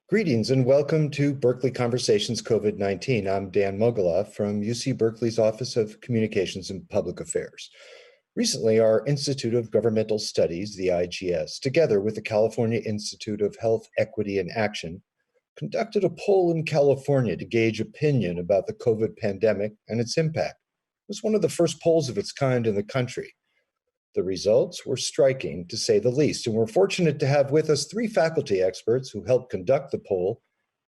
Greetings and welcome to Berkeley Conversations COVID-19. I'm Dan Mogila from UC Berkeley's Office of Communications and Public Affairs. Recently, our Institute of Governmental Studies, the IGS, together with the California Institute of Health, Equity, and Action, conducted a poll in California to gauge opinion about the COVID pandemic and its impact. It was one of the first polls of its kind in the country. The results were striking, to say the least, and we're fortunate to have with us three faculty experts who helped conduct the poll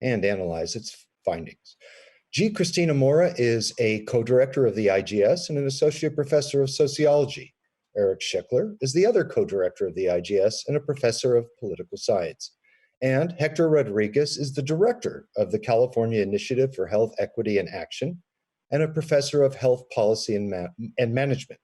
and analyze its findings. Cristina Mora is a co-director of the IGS and an associate professor of sociology. Eric Schickler is the other co-director of the IGS and a professor of political science. And Hector Rodriguez is the director of the California Initiative for Health, Equity, and Action and a professor of health policy and management.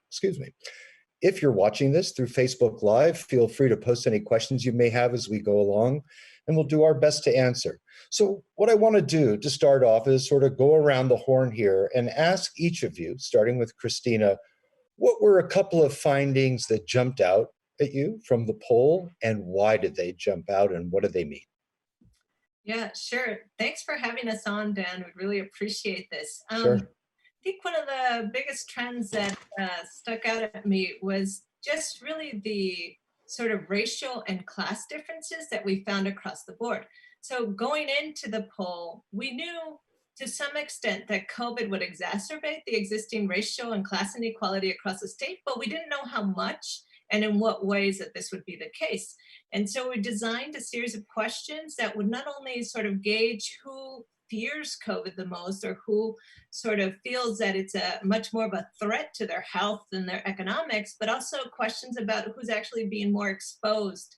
If you're watching this through Facebook Live, feel free to post any questions you may have as we go along, and we'll do our best to answer. So what I want to do to start off is sort of go around the horn here and ask each of you, starting with Cristina, what were a couple of findings that jumped out at you from the poll, and why did they jump out, and what do they mean? Yeah, sure. Thanks for having us on, Dan. We really appreciate this. Sure. I think one of the biggest trends that stuck out at me was just really the sort of racial and class differences that we found across the board. So going into the poll, we knew to some extent that COVID would exacerbate the existing racial and class inequality across the state, but we didn't know how much and in what ways that this would be the case. And so we designed a series of questions that would not only sort of gauge who fears COVID the most or who sort of feels that it's a much more of a threat to their health and their economics, but also questions about who's actually being more exposed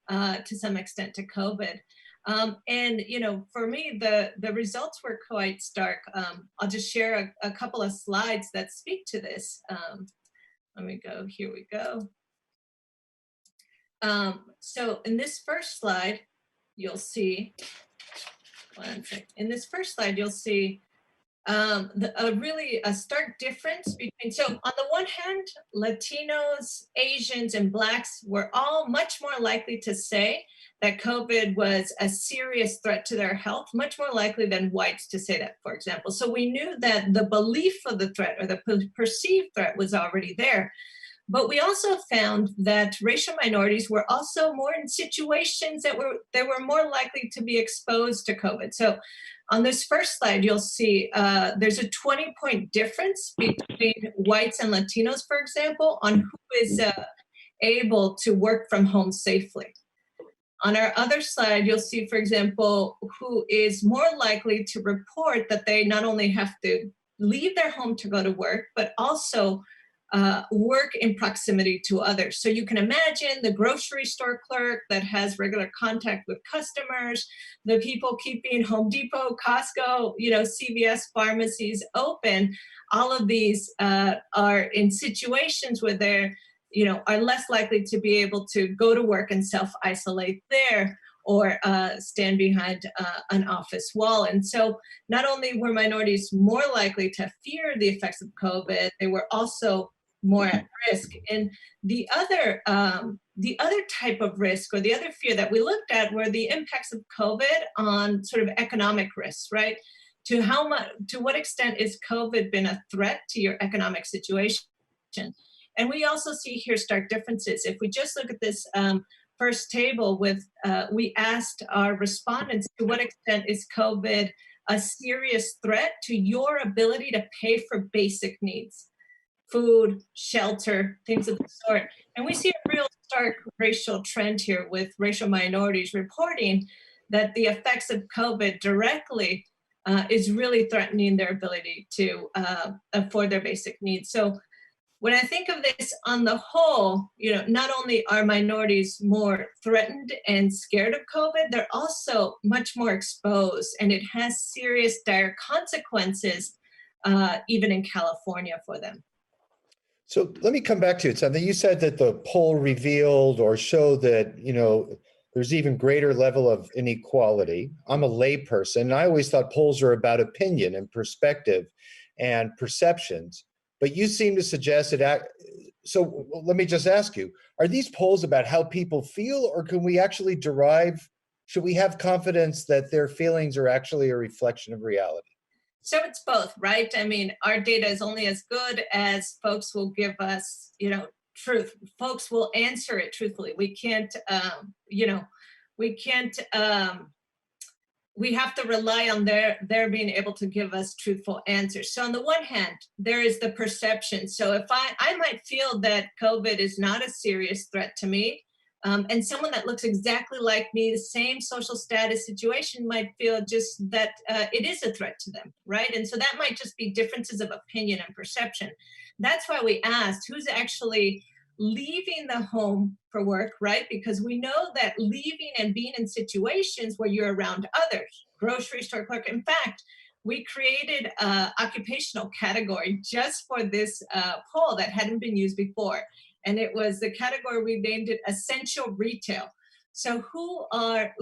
to some extent to COVID. And, you know, for me, the results were quite stark. I'll just share a couple of slides that speak to this. Let me go, here we go. So in this first slide, you'll see, in this first slide, you'll see a stark difference between, so on the one hand, Latinos, Asians, and Blacks were all much more likely to say that COVID was a serious threat to their health, much more likely than whites to say that, for example. So we knew that the belief of the threat or the perceived threat was already there. But we also found that racial minorities were also more in situations that they were more likely to be exposed to COVID. So on this first slide, you'll see there's a 20-point difference between whites and Latinos, for example, on who is able to work from home safely. On our other slide, you'll see, for example, who is more likely to report that they not only have to leave their home to go to work, but also work in proximity to others. So you can imagine the grocery store clerk that has regular contact with customers, the people keeping Home Depot, Costco, you know, CVS pharmacies open. All of these are in situations where they're, you know, are less likely to be able to go to work and self-isolate there or stand behind an office wall. And so not only were minorities more likely to fear the effects of COVID, they were also more at risk. And the other type of risk or the other fear that we looked at were the impacts of COVID on sort of economic risks, right? To what extent is COVID been a threat to your economic situation? And we also see here stark differences. If we just look at this first table with, we asked our respondents to what extent is COVID a serious threat to your ability to pay for basic needs, food, shelter, things of the sort. And we see a real stark racial trend here with racial minorities reporting that the effects of COVID directly is really threatening their ability to afford their basic needs. So when I think of this on the whole, you know, not only are minorities more threatened and scared of COVID, they're also much more exposed, and it has serious, dire consequences, even in California for them. So let me come back to it. Something you said that the poll revealed or showed that, you know, there's even greater level of inequality. I'm a layperson, and I always thought polls are about opinion and perspective and perceptions. But you seem to suggest that, so let me just ask you, are these polls about how people feel, or can we actually derive should we have confidence that their feelings are actually a reflection of reality? So it's both, right? I mean, our data is only as good as folks will give us, truth. Folks will answer it truthfully. We can't, we can't, we have to rely on their being able to give us truthful answers. So on the one hand, there is the perception. So if I might feel that COVID is not a serious threat to me, and someone that looks exactly like me, the same social status situation, might feel just that it is a threat to them, right? And so that might just be differences of opinion and perception. That's why we asked who's actually leaving the home for work, right? Because we know that leaving and being in situations where you're around others, grocery store clerk. In fact, we created an occupational category just for this poll that hadn't been used before. And it was the category, we named it essential retail. So who are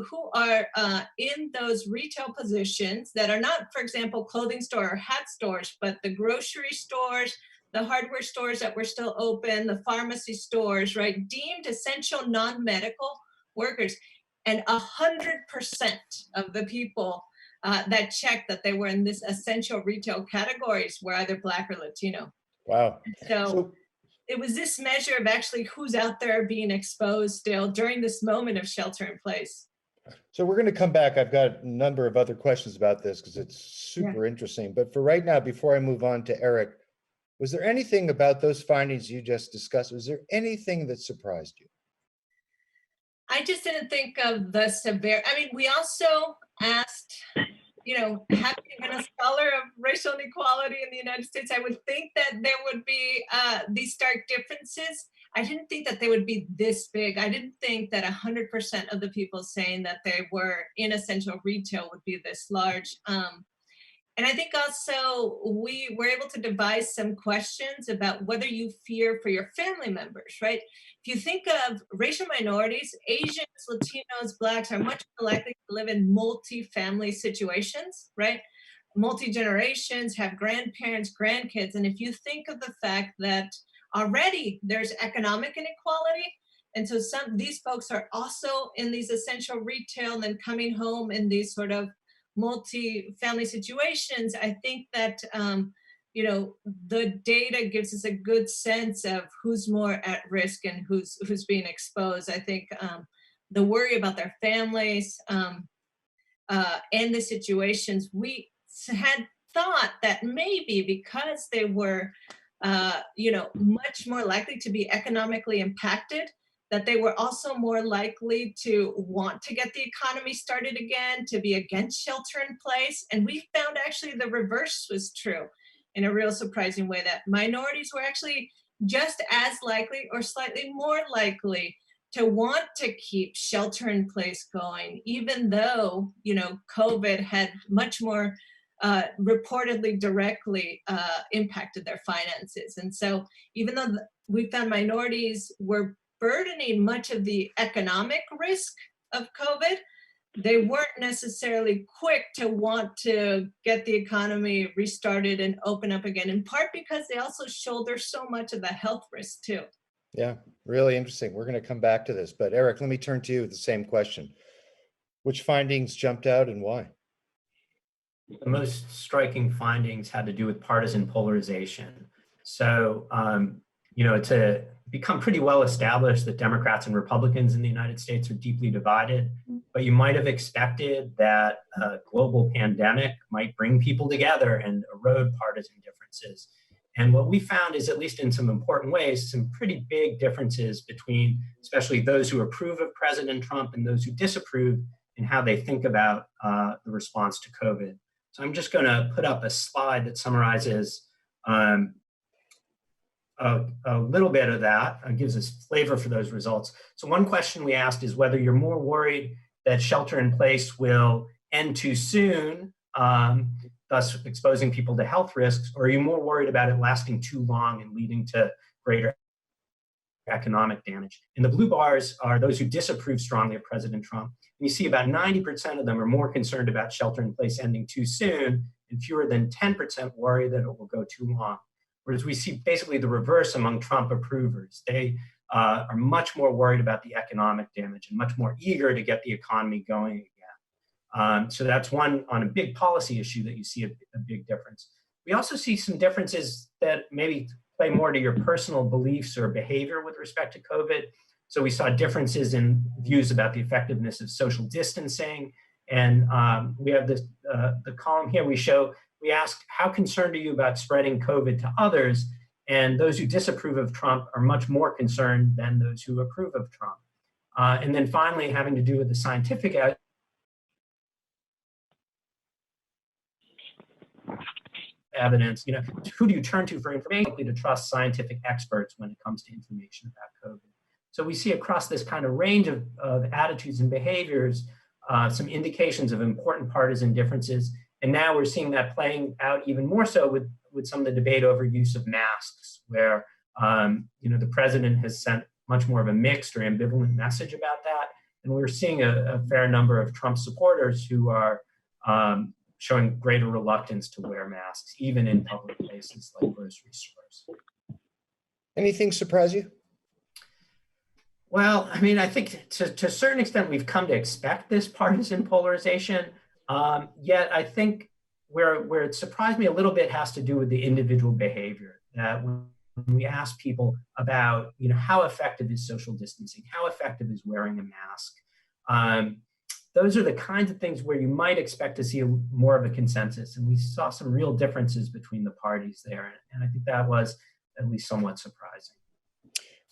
in those retail positions that are not, for example, clothing store or hat stores, but the grocery stores, the hardware stores that were still open, the pharmacy stores, right? Deemed essential non-medical workers. And 100% of the people that checked that they were in this essential retail categories were either Black or Latino. Wow. So it was this measure of actually who's out there being exposed still during this moment of shelter in place. So we're going to come back. I've got a number of other questions about this because it's super interesting. But for right now, before I move on to Eric, was there anything about those findings you just discussed? Was there anything that surprised you? I just didn't think of the severe. I mean, we also asked, having been a scholar of racial inequality in the United States, I would think that there would be these stark differences. I didn't think that they would be this big. I didn't think that 100% of the people saying that they were in essential retail would be this large. And I think also we were able to devise some questions about whether you fear for your family members, right? If you think of racial minorities, Asians, Latinos, Blacks are much more likely to live in multi-family situations, right? Multi-generations, have grandparents, grandkids. And if you think of the fact that already there's economic inequality, and so these folks are also in these essential retail and then coming home in these sort of multi-family situations, I think that the data gives us a good sense of who's more at risk and who's being exposed. I think the worry about their families and the situations, we had thought that maybe because they were much more likely to be economically impacted, that they were also more likely to want to get the economy started again, to be against shelter in place. And we found actually the reverse was true in a real surprising way, that minorities were actually just as likely or slightly more likely to want to keep shelter in place going, even though, COVID had much more reportedly directly impacted their finances. And so even though we found minorities were burdening much of the economic risk of COVID, they weren't necessarily quick to want to get the economy restarted and open up again, in part because they also shoulder so much of the health risk too. Yeah, really interesting. We're going to come back to this, but Eric, let me turn to you with the same question. Which findings jumped out and why? The most striking findings had to do with partisan polarization. So, it's become pretty well established that Democrats and Republicans in the United States are deeply divided, but you might have expected that a global pandemic might bring people together and erode partisan differences. And what we found is, at least in some important ways, some pretty big differences between especially those who approve of President Trump and those who disapprove in how they think about the response to COVID. So I'm just going to put up a slide that summarizes a little bit of that, gives us flavor for those results. So one question we asked is whether you're more worried that shelter in place will end too soon, thus exposing people to health risks, or are you more worried about it lasting too long and leading to greater economic damage? And the blue bars are those who disapprove strongly of President Trump. And you see about 90% of them are more concerned about shelter in place ending too soon, and fewer than 10% worry that it will go too long. Whereas we see basically the reverse among Trump approvers. They are much more worried about the economic damage and much more eager to get the economy going again. So that's one on a big policy issue that you see a big difference. We also see some differences that maybe play more to your personal beliefs or behavior with respect to COVID. So we saw differences in views about the effectiveness of social distancing. And we have this, the column here we asked, how concerned are you about spreading COVID to others? And those who disapprove of Trump are much more concerned than those who approve of Trump. And then finally, having to do with the scientific evidence, who do you turn to for information? Likely to trust scientific experts when it comes to information about COVID. So we see across this kind of range of attitudes and behaviors, some indications of important partisan differences. And now we're seeing that playing out even more so with some of the debate over use of masks, where the president has sent much more of a mixed or ambivalent message about that. And we're seeing a fair number of Trump supporters who are showing greater reluctance to wear masks, even in public places like grocery stores. Anything surprise you? Well, I mean, I think to a certain extent, we've come to expect this partisan polarization. Yet I think where it surprised me a little bit has to do with the individual behavior. That when we ask people about, how effective is social distancing? How effective is wearing a mask? Those are the kinds of things where you might expect to see more of a consensus. And we saw some real differences between the parties there. And I think that was at least somewhat surprising.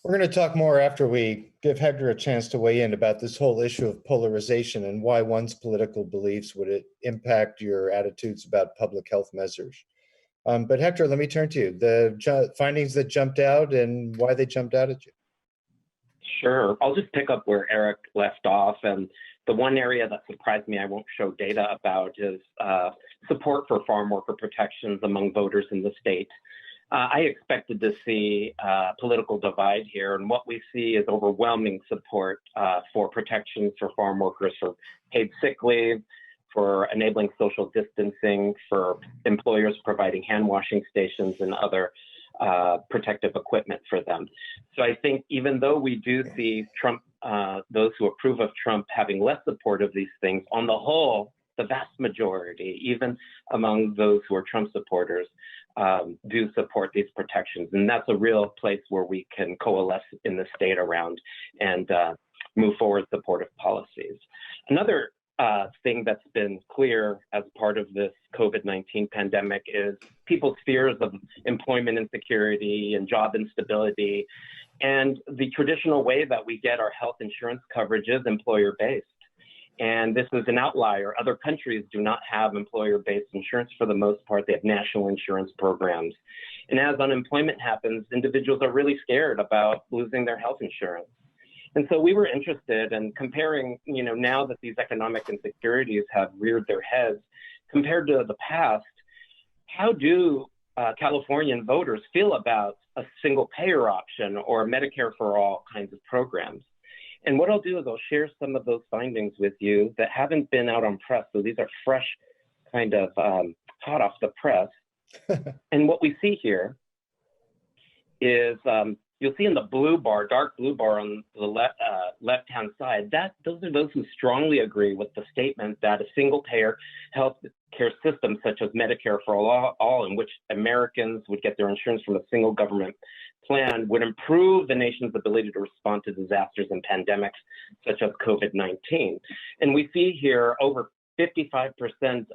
We're going to talk more after we give Hector a chance to weigh in about this whole issue of polarization and why one's political beliefs would impact your attitudes about public health measures. But Hector, let me turn to you. The findings that jumped out and why they jumped out at you. Sure. I'll just pick up where Eric left off. And the one area that surprised me, I won't show data about, is support for farm worker protections among voters in the state. I expected to see a political divide here, and what we see is overwhelming support for protections for farm workers, for paid sick leave, for enabling social distancing, for employers providing hand washing stations and other protective equipment for them. So I think even though we do see Trump, those who approve of Trump having less support of these things, on the whole, the vast majority, even among those who are Trump supporters, do support these protections. And that's a real place where we can coalesce in the state around and move forward supportive policies. Another thing that's been clear as part of this COVID-19 pandemic is people's fears of employment insecurity and job instability. And the traditional way that we get our health insurance coverage is employer-based. And this is an outlier. Other countries do not have employer-based insurance for the most part. They have national insurance programs. And as unemployment happens, individuals are really scared about losing their health insurance. And so we were interested in comparing, now that these economic insecurities have reared their heads, compared to the past, how do Californian voters feel about a single payer option or Medicare for all kinds of programs? And what I'll do is I'll share some of those findings with you that haven't been out on press. So these are fresh, kind of hot off the press. And what we see here is you'll see in the blue bar, dark blue bar on the left-hand side, those are those who strongly agree with the statement that a single-payer health care system such as Medicare for all, in which Americans would get their insurance from a single government plan, would improve the nation's ability to respond to disasters and pandemics such as COVID-19. And we see here over 55%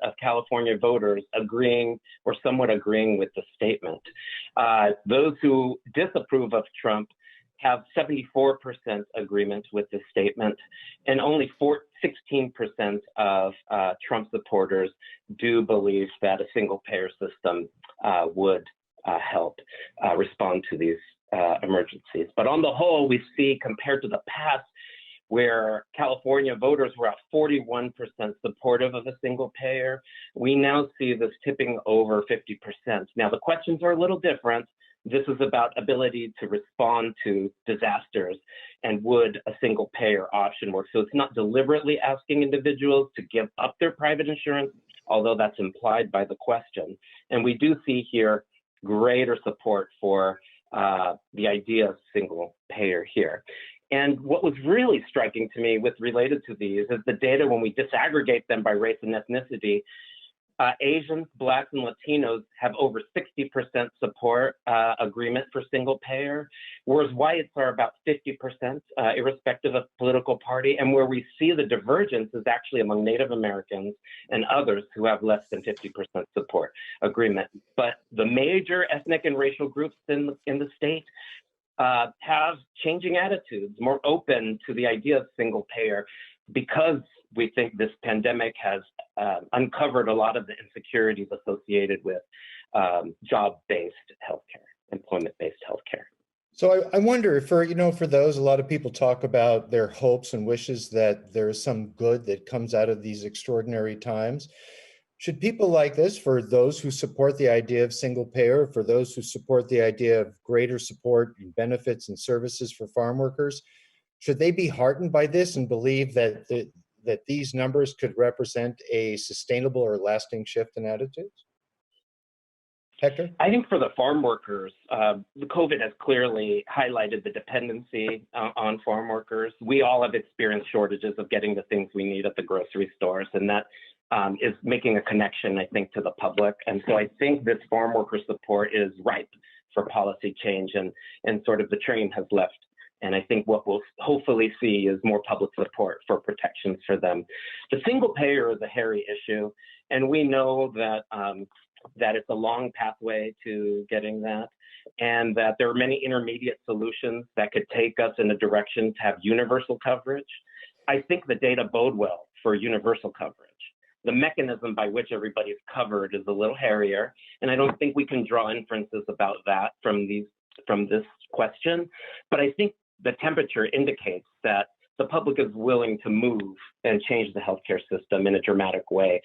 of California voters agreeing or somewhat agreeing with the statement. Those who disapprove of Trump have 74% agreement with the statement, and only 16% of Trump supporters do believe that a single payer system would help respond to these emergencies. But on the whole, we see, compared to the past, where California voters were at 41% supportive of a single payer, we now see this tipping over 50%. Now, the questions are a little different. This is about ability to respond to disasters and would a single payer option work. So it's not deliberately asking individuals to give up their private insurance, although that's implied by the question. And we do see here greater support for the idea of single payer here. And what was really striking to me with related to these is the data when we disaggregate them by race and ethnicity. Asians, Blacks, and Latinos have over 60% support agreement for single payer, whereas whites are about 50%, irrespective of political party. And where we see the divergence is actually among Native Americans and others who have less than 50% support agreement. But the major ethnic and racial groups in the state have changing attitudes, more open to the idea of single payer, because we think this pandemic has uncovered a lot of the insecurities associated with job-based healthcare, employment-based healthcare. So I wonder, for those, a lot of people talk about their hopes and wishes that there is some good that comes out of these extraordinary times. Should people like this, for those who support the idea of single payer, for those who support the idea of greater support and benefits and services for farm workers, should they be heartened by this and believe that these numbers could represent a sustainable or lasting shift in attitudes? Hector? I think for the farm workers, the COVID has clearly highlighted the dependency on farm workers. We all have experienced shortages of getting the things we need at the grocery stores, and that is making a connection, I think, to the public. And so I think this farm worker support is ripe for policy change, and sort of the train has left. And I think what we'll hopefully see is more public support for protections for them. The single payer is a hairy issue, and we know that that it's a long pathway to getting that, and that there are many intermediate solutions that could take us in a direction to have universal coverage. I think the data bode well for universal coverage. The mechanism by which everybody's covered is a little hairier, and I don't think we can draw inferences about that from this question. But I think the temperature indicates that the public is willing to move and change the healthcare system in a dramatic way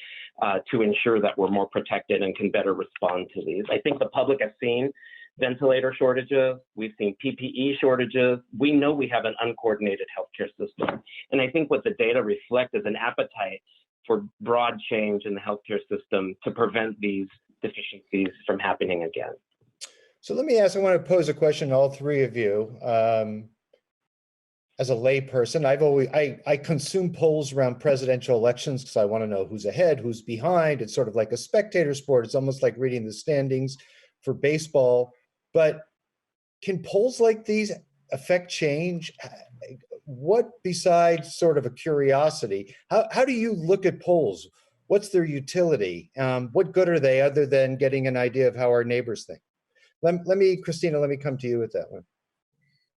to ensure that we're more protected and can better respond to these. I think the public has seen ventilator shortages, we've seen PPE shortages. We know we have an uncoordinated healthcare system. And I think what the data reflect is an appetite for broad change in the healthcare system to prevent these deficiencies from happening again. So let me ask, I want to pose a question to all three of you. As a layperson, I consume polls around presidential elections because I want to know who's ahead, who's behind. It's sort of like a spectator sport. It's almost like reading the standings for baseball. But can polls like these affect change? What, besides sort of a curiosity, how do you look at polls? What's their utility? What good are they other than getting an idea of how our neighbors think? Cristina, let me come to you with that one.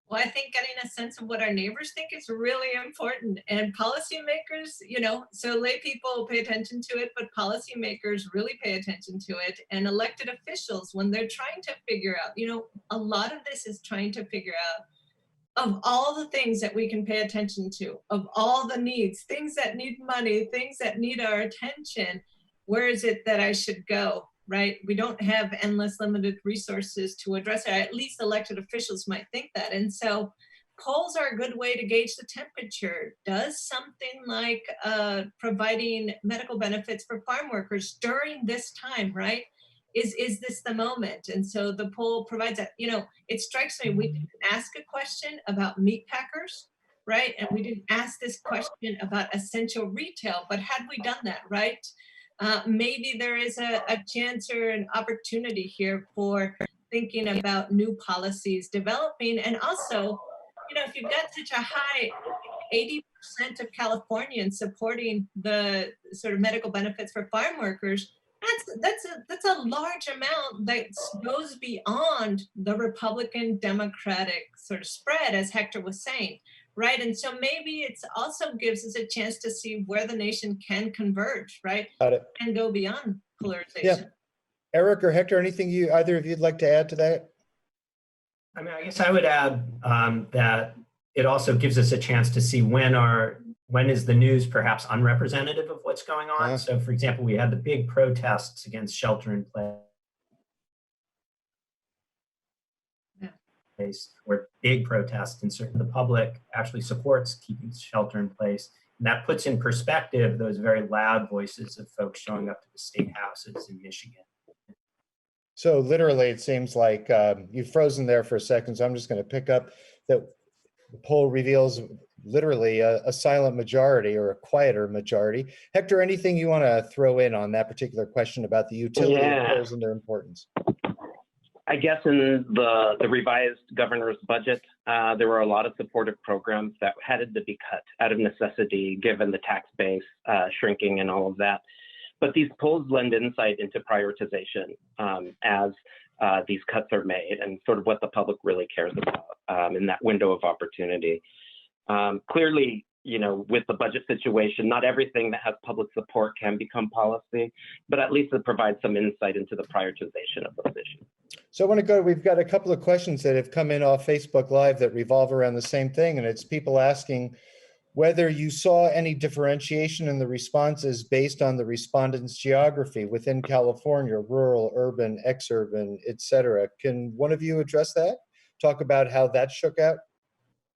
Well, I think getting a sense of what our neighbors think is really important, and policymakers, so lay people pay attention to it, but policymakers really pay attention to it, and elected officials, when they're trying to figure out, a lot of this is trying to figure out, of all the things that we can pay attention to, of all the needs, things that need money, things that need our attention, where is it that I should go? Right? We don't have endless limited resources to address it. At least elected officials might think that. And so polls are a good way to gauge the temperature. Does something like providing medical benefits for farm workers during this time, right? Is this the moment? And so the poll provides that. It strikes me, we didn't ask a question about meat packers, right? And we didn't ask this question about essential retail, but had we done that, right? Maybe there is a chance or an opportunity here for thinking about new policies developing. And also, if you've got such a high 80% of Californians supporting the sort of medical benefits for farm workers, that's a large amount that goes beyond the Republican Democratic sort of spread, as Hector was saying. Right. And so maybe it also gives us a chance to see where the nation can converge, right? And go beyond polarization. Yeah. Eric or Hector, anything either of you'd like to add to that? I mean, I guess I would add that it also gives us a chance to see when is the news perhaps unrepresentative of what's going on. So, for example, we had the big protests against shelter in place. Or big protests, and certainly the public actually supports keeping shelter in place. And that puts in perspective those very loud voices of folks showing up to the state houses in Michigan, So literally, it seems like you've frozen there for a second. So I'm just going to pick up that the poll reveals literally a silent majority or a quieter majority. Hector, anything you want to throw in on that particular question about the utility of polls and their importance? I guess in the revised governor's budget, there were a lot of supportive programs that had to be cut out of necessity, given the tax base shrinking and all of that. But these polls lend insight into prioritization as these cuts are made and sort of what the public really cares about in that window of opportunity. Clearly, you know, with the budget situation, not everything that has public support can become policy, but at least it provides some insight into the prioritization of those issues. So I want to go, we've got a couple of questions that have come in off Facebook Live that revolve around the same thing. And it's people asking whether you saw any differentiation in the responses based on the respondents' geography within California, rural, urban, exurban, et cetera. Can one of you address that? Talk about how that shook out?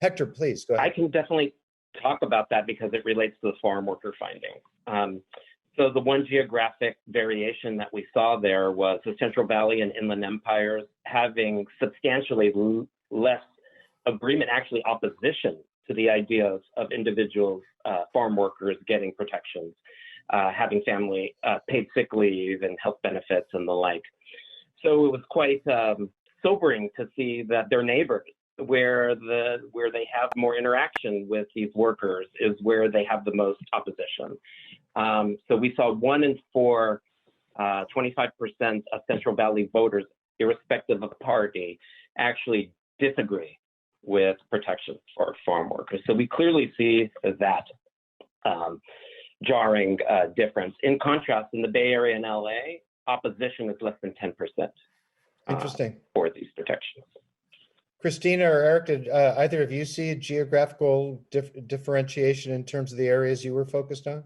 Hector, please, go ahead. I can definitely talk about that because it relates to the farm worker finding. So the one geographic variation that we saw there was the Central Valley and Inland Empires having substantially less agreement, actually opposition to the ideas of individuals, farm workers getting protections, having family paid sick leave and health benefits and the like. So it was quite sobering to see that their neighbors, where they have more interaction with these workers, is where they have the most opposition. So we saw 1 in 4, 25% of Central Valley voters, irrespective of party, actually disagree with protections for farm workers. So we clearly see that jarring difference. In contrast, in the Bay Area and LA, opposition is less than 10%. Interesting. For these protections. Cristina or Eric, did either of you see a geographical differentiation in terms of the areas you were focused on?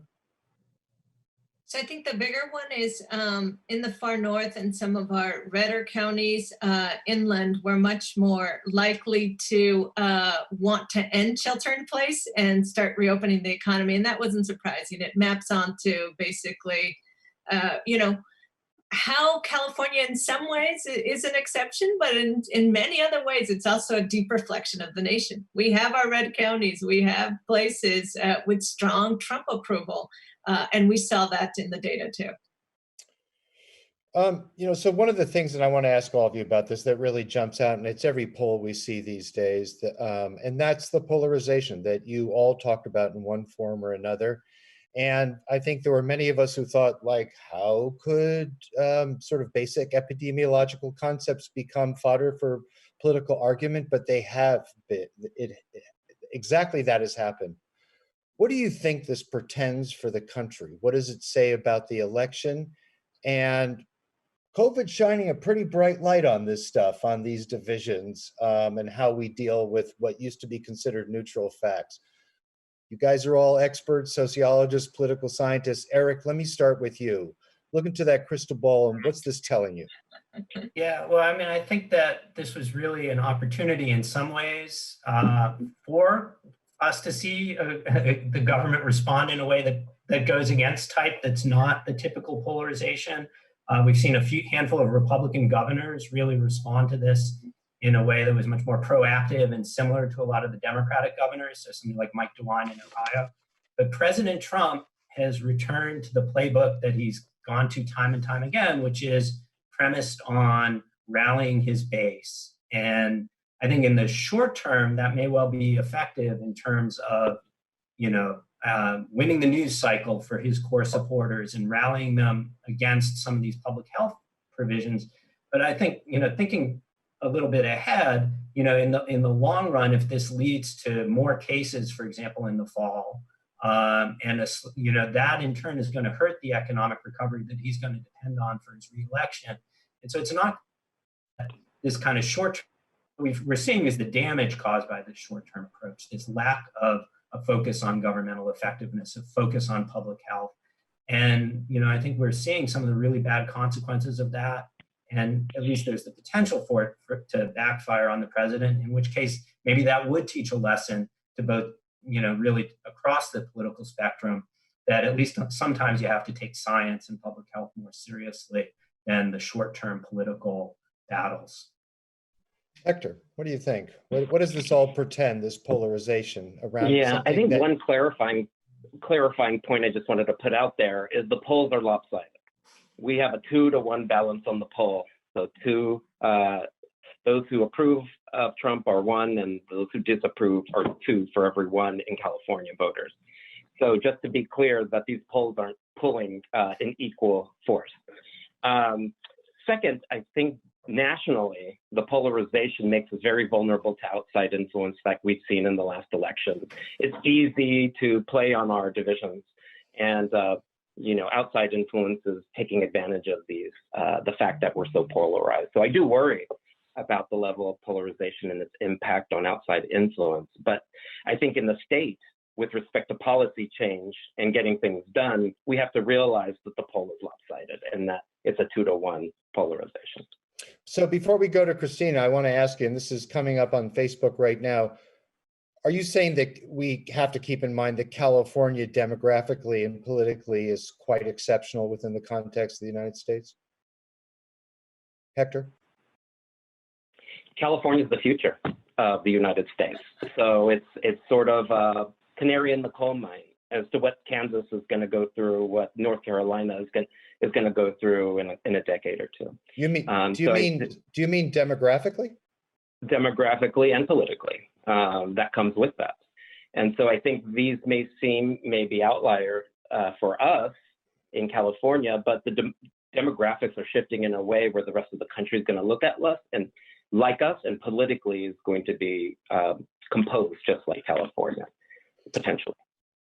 So I think the bigger one is in the far north and some of our redder counties inland, we're much more likely to want to end shelter in place and start reopening the economy. And that wasn't surprising. It maps onto basically, you know, how California in some ways is an exception, but in many other ways, it's also a deep reflection of the nation. We have our red counties, we have places with strong Trump approval, and we saw that in the data too. You know, so one of the things that I want to ask all of you about this that really jumps out, and it's every poll we see these days, and that's the polarization that you all talked about in one form or another. And I think there were many of us who thought, like, how could sort of basic epidemiological concepts become fodder for political argument? But they have been. Exactly that has happened. What do you think this portends for the country? What does it say about the election? And COVID shining a pretty bright light on this stuff, on these divisions, and how we deal with what used to be considered neutral facts. You guys are all experts, sociologists, political scientists. Eric, let me start with you. Look into that crystal ball, and what's this telling you? Yeah, well, I mean, I think that this was really an opportunity in some ways for us to see the government respond in a way that goes against type, that's not the typical polarization. We've seen a handful of Republican governors really respond to this in a way that was much more proactive and similar to a lot of the Democratic governors, so something like Mike DeWine in Ohio. But President Trump has returned to the playbook that he's gone to time and time again, which is premised on rallying his base. And I think in the short term, that may well be effective in terms of, you know, winning the news cycle for his core supporters and rallying them against some of these public health provisions. But I think, you know, thinking a little bit ahead, you know, in the long run, if this leads to more cases, for example, in the fall, you know, that in turn is going to hurt the economic recovery that he's going to depend on for his reelection. And so it's not this kind of short-term. We're seeing is the damage caused by this short-term approach, this lack of a focus on governmental effectiveness, a focus on public health. And, you know, I think we're seeing some of the really bad consequences of that. And at least there's the potential for it to backfire on the president, in which case maybe that would teach a lesson to both, you know, really across the political spectrum, that at least sometimes you have to take science and public health more seriously than the short-term political battles. Hector, what do you think? What does this all portend, this polarization around? Yeah, I think that... one clarifying point I just wanted to put out there is the polls are lopsided. We have a 2-to-1 balance on the poll. So those who approve of Trump are 1, and those who disapprove are 2 for every 1 in California voters. So just to be clear that these polls aren't pulling in equal force. Second, I think nationally, the polarization makes us very vulnerable to outside influence like we've seen in the last election. It's easy to play on our divisions, and outside influence is taking advantage of the fact that we're so polarized. So I do worry about the level of polarization and its impact on outside influence. But I think in the state, with respect to policy change and getting things done, we have to realize that the poll is lopsided and that it's a 2-to-1 polarization. So before we go to Cristina, I want to ask you, and this is coming up on Facebook right now, are you saying that we have to keep in mind that California demographically and politically is quite exceptional within the context of the United States? Hector? California is the future of the United States. So it's sort of a canary in the coal mine as to what Kansas is going to go through, what North Carolina is going to go through in a decade or 2. You mean do you mean demographically? Demographically and politically, that comes with that. And so I think these may seem maybe outlier for us in California, but the demographics are shifting in a way where the rest of the country is going to look at us and like us, and politically is going to be composed just like California, potentially.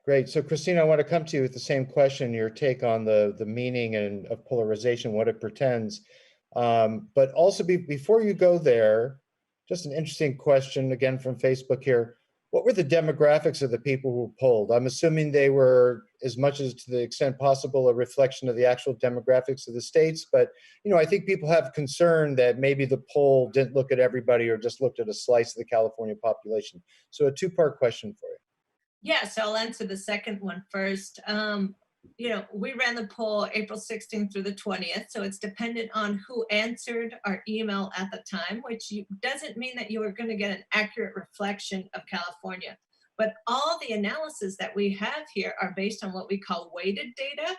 Great. So Cristina, I want to come to you with the same question, your take on the meaning of polarization, what it pretends. But also before you go there, just an interesting question again from Facebook here. What were the demographics of the people who polled? I'm assuming they were, as much as to the extent possible, a reflection of the actual demographics of the states. But, I think people have concern that maybe the poll didn't look at everybody or just looked at a slice of the California population. So a 2-part question for you. Yeah, so I'll answer the second one first. We ran the poll April 16th through the 20th, so it's dependent on who answered our email at the time, which doesn't mean that you are going to get an accurate reflection of California. But all the analysis that we have here are based on what we call weighted data,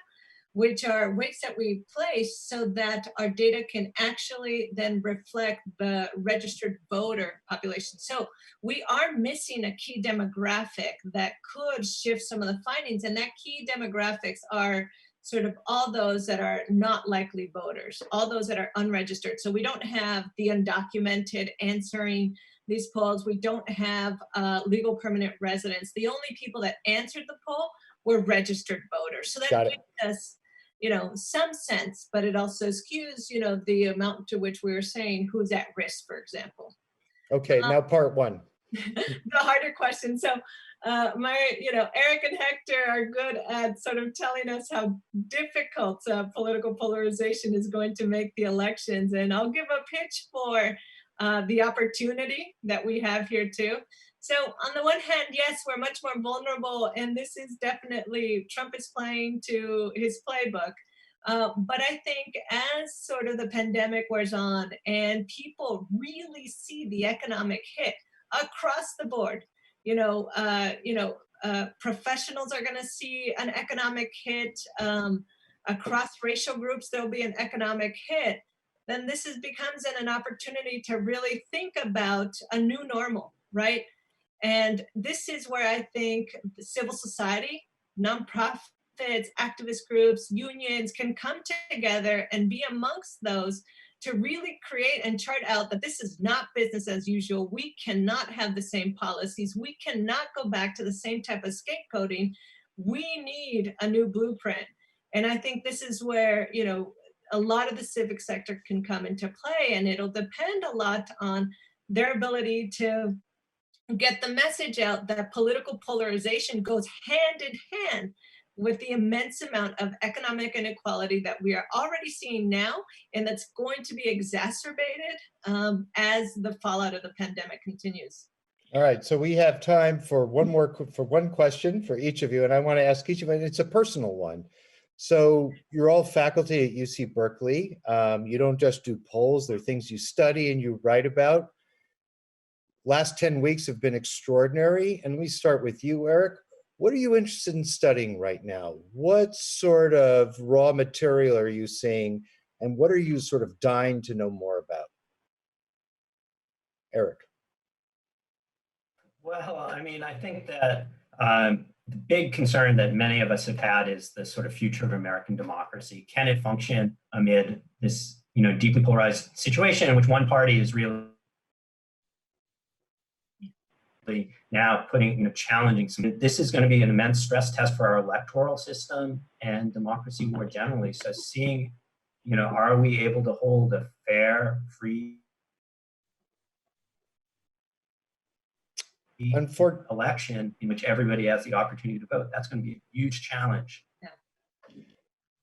which are weights that we place so that our data can actually then reflect the registered voter population. So we are missing a key demographic that could shift some of the findings, and that key demographics are sort of all those that are not likely voters, all those that are unregistered. So we don't have the undocumented answering these polls. We don't have legal permanent residents. The only people that answered the poll were registered voters. So that gives us some sense, but it also skews, the amount to which we were saying who's at risk, for example. Okay, now part 1. The harder question. So Eric and Hector are good at sort of telling us how difficult political polarization is going to make the elections. And I'll give a pitch for the opportunity that we have here too. So on the one hand, yes, we're much more vulnerable, and this is definitely, Trump is playing to his playbook. But I think as sort of the pandemic wears on and people really see the economic hit across the board, professionals are going to see an economic hit, across racial groups, there'll be an economic hit. Then this becomes an opportunity to really think about a new normal, right? And this is where I think civil society, nonprofits, activist groups, unions can come together and be amongst those to really create and chart out that this is not business as usual. We cannot have the same policies. We cannot go back to the same type of scapegoating. We need a new blueprint. And I think this is where, a lot of the civic sector can come into play, and it'll depend a lot on their ability to get the message out that political polarization goes hand in hand with the immense amount of economic inequality that we are already seeing now, and that's going to be exacerbated as the fallout of the pandemic continues. All right, so we have time for one question for each of you, and I want to ask each of you, and it's a personal one. So you're all faculty at UC Berkeley. You don't just do polls, there are things you study and you write about. Last 10 weeks have been extraordinary. And let me start with you, Eric. What are you interested in studying right now? What sort of raw material are you seeing? And what are you sort of dying to know more about? Eric. Well, I mean, I think that the big concern that many of us have had is the sort of future of American democracy. Can it function amid this, deeply polarized situation in which one party is really now challenging some? This is going to be an immense stress test for our electoral system and democracy more generally. So seeing, are we able to hold a fair, free election in which everybody has the opportunity to vote? That's going to be a huge challenge. Yeah.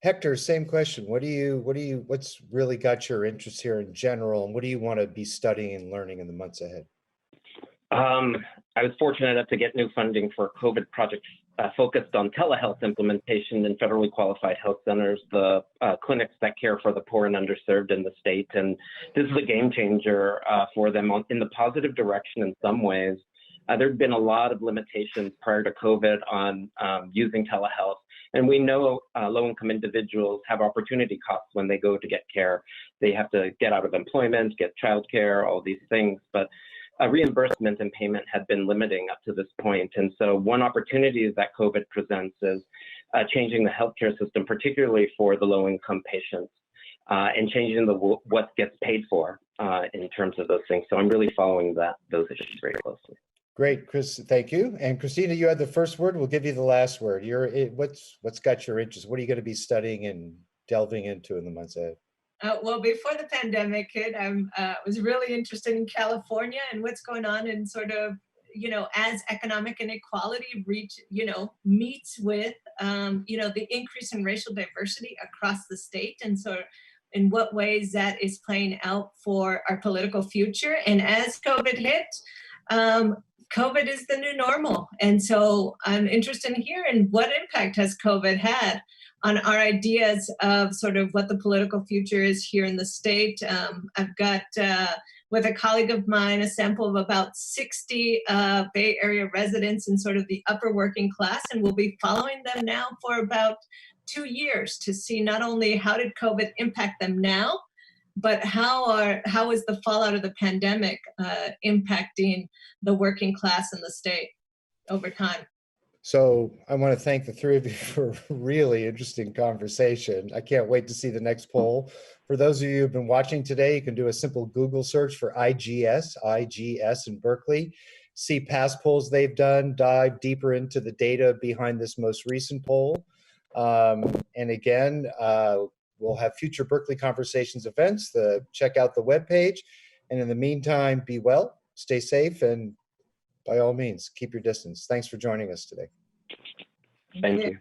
Hector, same question. What's really got your interest here in general, and what do you want to be studying and learning in the months ahead? I was fortunate enough to get new funding for a COVID project focused on telehealth implementation in federally qualified health centers, the clinics that care for the poor and underserved in the state. And this is a game changer for them in the positive direction in some ways. There have been a lot of limitations prior to COVID on using telehealth. And we know low-income individuals have opportunity costs when they go to get care. They have to get out of employment, get childcare, all these things. But reimbursement and payment had been limiting up to this point. And so one opportunity that COVID presents is changing the healthcare system, particularly for the low-income patients, and changing what gets paid for in terms of those things. So I'm really following those issues very closely. Great, Chris, thank you. And Cristina, you had the first word. We'll give you the last word. What's got your interest? What are you going to be studying and delving into in the months ahead? Well, before the pandemic hit, I was really interested in California and what's going on in sort of, as economic inequality meets with, the increase in racial diversity across the state. And so in what ways that is playing out for our political future. And as COVID hit, COVID is the new normal. And so I'm interested in hearing what impact has COVID had on our ideas of sort of what the political future is here in the state. I've got, with a colleague of mine, a sample of about 60 Bay Area residents in sort of the upper working class, and we'll be following them now for about 2 years to see not only how did COVID impact them now, but how is the fallout of the pandemic impacting the working class in the state over time? So I want to thank the three of you for a really interesting conversation. I can't wait to see the next poll. For those of you who've been watching today, you can do a simple Google search for IGS in Berkeley, see past polls they've done, dive deeper into the data behind this most recent poll. And again, we'll have future Berkeley Conversations events. Check out the webpage. And in the meantime, be well, stay safe, and by all means, keep your distance. Thanks for joining us today. Thank you.